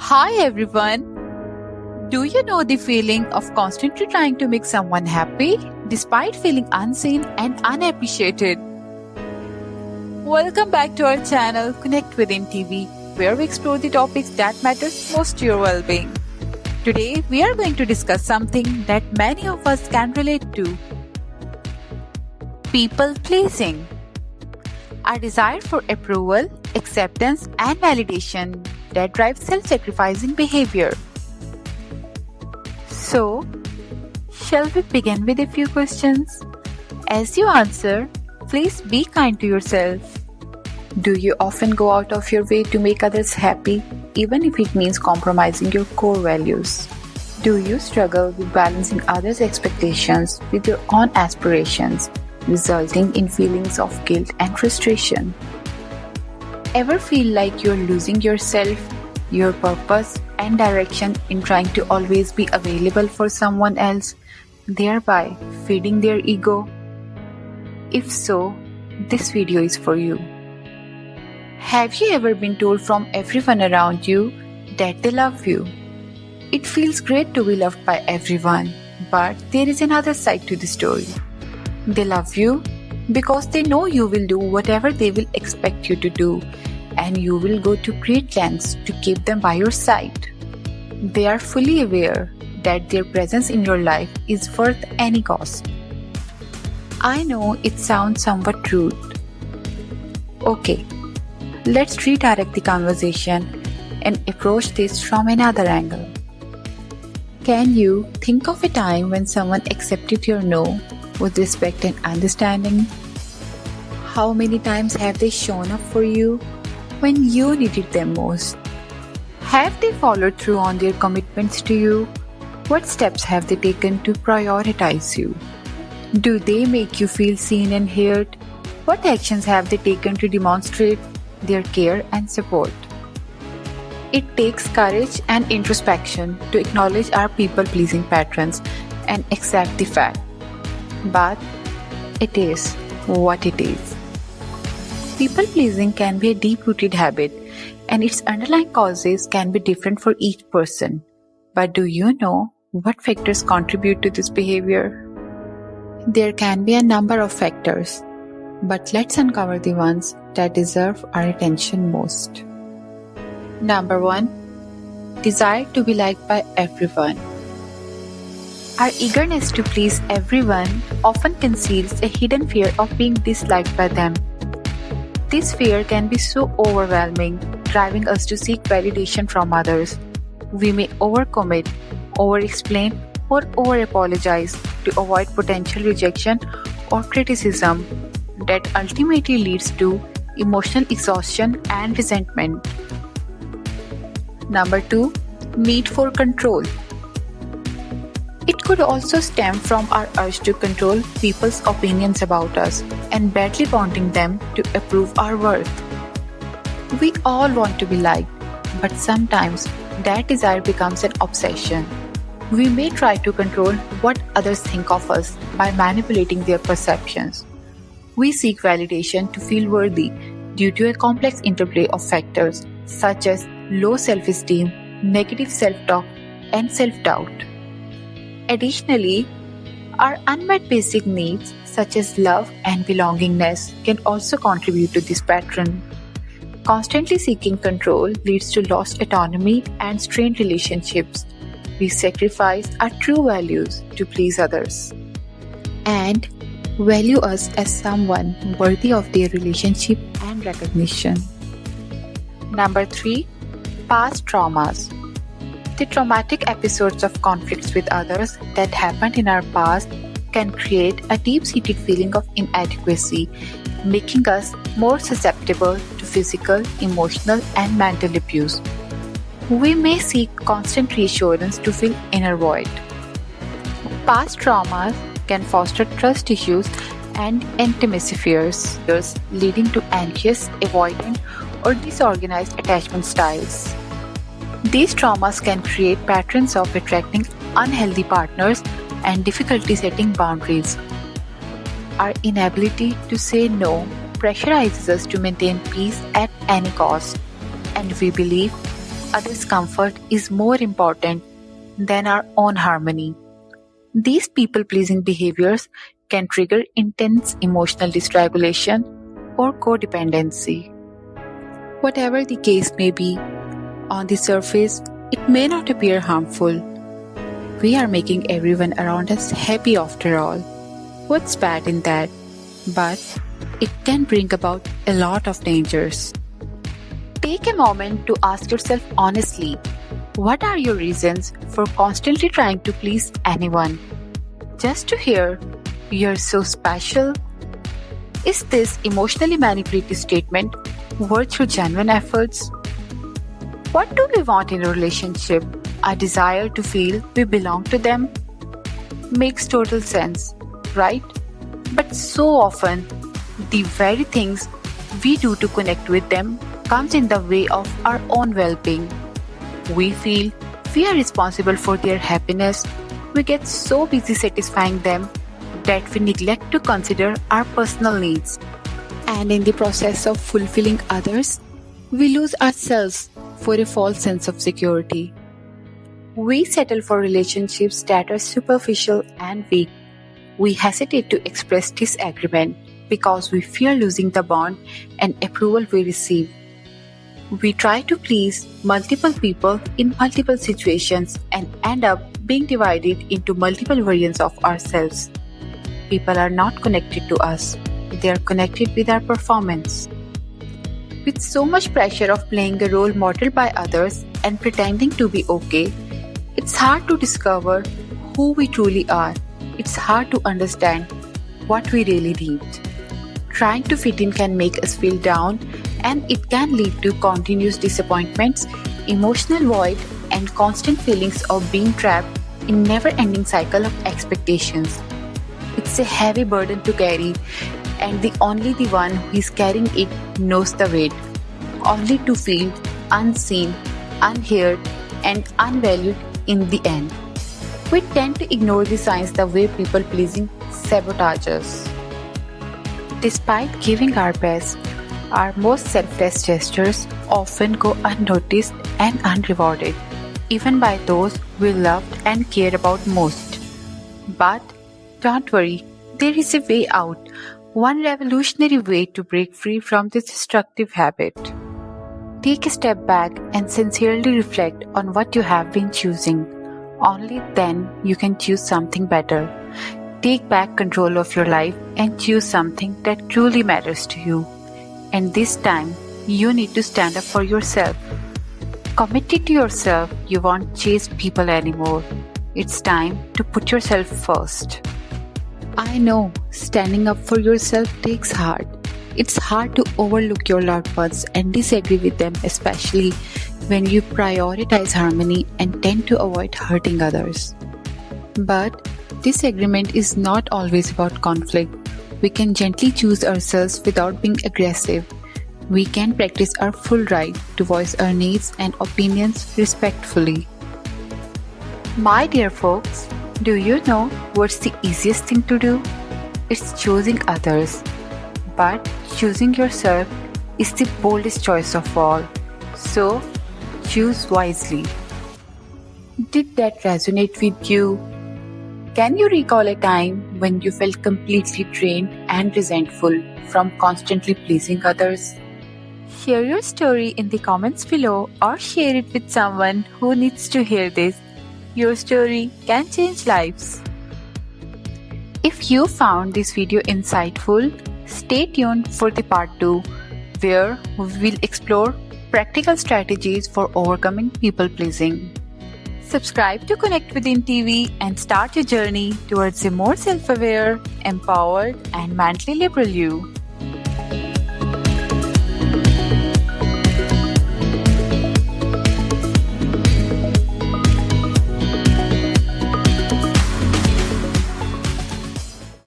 Hi everyone! Do you know the feeling of constantly trying to make someone happy despite feeling unseen and unappreciated? Welcome back to our channel Connect Within TV, where we explore the topics that matters most to your well-being. Today we are going to discuss something that many of us can relate to: people pleasing. Our desire for approval, acceptance, and validation that drives self-sacrificing behavior. So, shall we begin with a few questions? As you answer, please be kind to yourself. Do you often go out of your way to make others happy, even if it means compromising your core values? Do you struggle with balancing others' expectations with your own aspirations, resulting in feelings of guilt and frustration? Ever feel like you're losing yourself, your purpose, and direction in trying to always be available for someone else, thereby feeding their ego? If so, this video is for you. Have you ever been told from everyone around you that they love you? It feels great to be loved by everyone, but there is another side to the story. They love you because they know you will do whatever they will expect you to do, and you will go to great lengths to keep them by your side. They are fully aware that their presence in your life is worth any cost. I know it sounds somewhat rude. Okay, let's redirect the conversation and approach this from another angle. Can you think of a time when someone accepted your no with respect and understanding? How many times have they shown up for you when you needed them most? Have they followed through on their commitments to you? What steps have they taken to prioritize you? Do they make you feel seen and heard? What actions have they taken to demonstrate their care and support? It takes courage and introspection to acknowledge our people-pleasing patterns and accept the fact. But it is what it is. People-pleasing can be a deep-rooted habit, and its underlying causes can be different for each person. But do you know what factors contribute to this behavior? There can be a number of factors, but let's uncover the ones that deserve our attention most. Number 1. Desire to be liked by everyone. Our eagerness to please everyone often conceals a hidden fear of being disliked by them. This fear can be so overwhelming, driving us to seek validation from others. We may overcommit, over-explain, or over-apologize to avoid potential rejection or criticism that ultimately leads to emotional exhaustion and resentment. Number 2. Need for control. It could also stem from our urge to control people's opinions about us and badly wanting them to approve our worth. We all want to be liked, but sometimes that desire becomes an obsession. We may try to control what others think of us by manipulating their perceptions. We seek validation to feel worthy due to a complex interplay of factors such as low self-esteem, negative self-talk, and self-doubt. Additionally, our unmet basic needs such as love and belongingness can also contribute to this pattern. Constantly seeking control leads to lost autonomy and strained relationships. We sacrifice our true values to please others and value us as someone worthy of their relationship and recognition. Number 3. Past traumas. The traumatic episodes of conflicts with others that happened in our past can create a deep-seated feeling of inadequacy, making us more susceptible to physical, emotional, and mental abuse. We may seek constant reassurance to fill inner void. Past traumas can foster trust issues and intimacy fears, leading to anxious, avoidant, or disorganized attachment styles. These traumas can create patterns of attracting unhealthy partners and difficulty setting boundaries. Our inability to say no pressurizes us to maintain peace at any cost, and we believe others' comfort is more important than our own harmony. These people-pleasing behaviors can trigger intense emotional dysregulation or codependency. Whatever the case may be, on the surface, it may not appear harmful. We are making everyone around us happy after all. What's bad in that? But it can bring about a lot of dangers. Take a moment to ask yourself honestly, what are your reasons for constantly trying to please anyone? Just to hear, "You're so special"? Is this emotionally manipulative statement worth your genuine efforts? What do we want in a relationship? A desire to feel we belong to them? Makes total sense, right? But so often, the very things we do to connect with them comes in the way of our own well-being. We feel we are responsible for their happiness. We get so busy satisfying them that we neglect to consider our personal needs. And in the process of fulfilling others, we lose ourselves for a false sense of security. We settle for relationships that are superficial and weak. We hesitate to express disagreement because we fear losing the bond and approval we receive. We try to please multiple people in multiple situations and end up being divided into multiple versions of ourselves. People are not connected to us, they are connected with our performance. With so much pressure of playing a role modeled by others and pretending to be okay, it's hard to discover who we truly are. It's hard to understand what we really need. Trying to fit in can make us feel down, and it can lead to continuous disappointments, emotional void, and constant feelings of being trapped in never-ending cycle of expectations. It's a heavy burden to carry, and only the one who is carrying it knows the weight, only to feel unseen, unheard, and unvalued in the end. We tend to ignore the signs the way people-pleasing sabotage us. Despite giving our best, our most selfless gestures often go unnoticed and unrewarded, even by those we loved and cared about most. But don't worry, there is a way out, one revolutionary way to break free from this destructive habit. Take a step back and sincerely reflect on what you have been choosing. Only then you can choose something better. Take back control of your life and choose something that truly matters to you. And this time, you need to stand up for yourself. Committed to yourself, you won't chase people anymore. It's time to put yourself first. I know standing up for yourself takes heart. It's hard to overlook your loved ones and disagree with them, especially when you prioritize harmony and tend to avoid hurting others. But disagreement is not always about conflict. We can gently choose ourselves without being aggressive. We can practice our full right to voice our needs and opinions respectfully. My dear folks, do you know what's the easiest thing to do? It's choosing others. But choosing yourself is the boldest choice of all. So, choose wisely. Did that resonate with you? Can you recall a time when you felt completely drained and resentful from constantly pleasing others? Share your story in the comments below or share it with someone who needs to hear this. Your story can change lives. If you found this video insightful, stay tuned for the part 2, where we will explore practical strategies for overcoming people-pleasing. Subscribe to Connect Within TV and start your journey towards a more self-aware, empowered, and mentally liberal you.